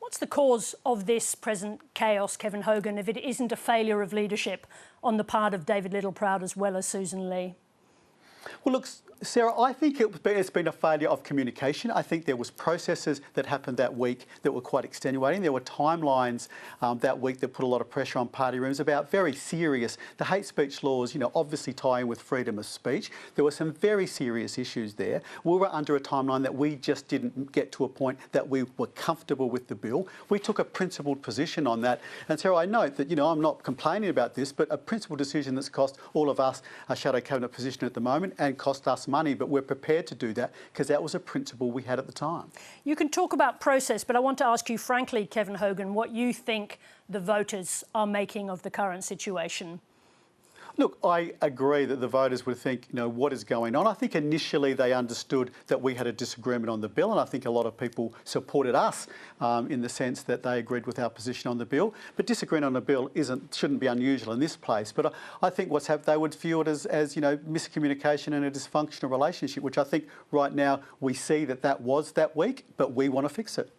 What's the cause of this present chaos, Kevin Hogan, if it isn't a failure of leadership on the part of David Littleproud as well as Susan Lee? Well, look, Sarah, I think it's been a failure of communication. I think there was processes that happened that week that were quite extenuating. There were timelines that week that put a lot of pressure on party rooms about very serious, the hate speech laws, obviously tie in with freedom of speech. There were some very serious issues there. We were under a timeline that we just didn't get to a point that we were comfortable with the bill. We took a principled position on that. And Sarah, I note that, I'm not complaining about this, but a principled decision that's cost all of us a shadow cabinet position at the moment and cost us money, but we're prepared to do that because that was a principle we had at the time. You can talk about process, but I want to ask you frankly, Kevin Hogan, what you think the voters are making of the current situation. Look, I agree that the voters would think, what is going on? I think initially they understood that we had a disagreement on the bill, and I think a lot of people supported us in the sense that they agreed with our position on the bill. But disagreeing on a bill shouldn't be unusual in this place. But I think what's happened, they would view it as miscommunication and a dysfunctional relationship, which I think right now we see that was that week, but we want to fix it.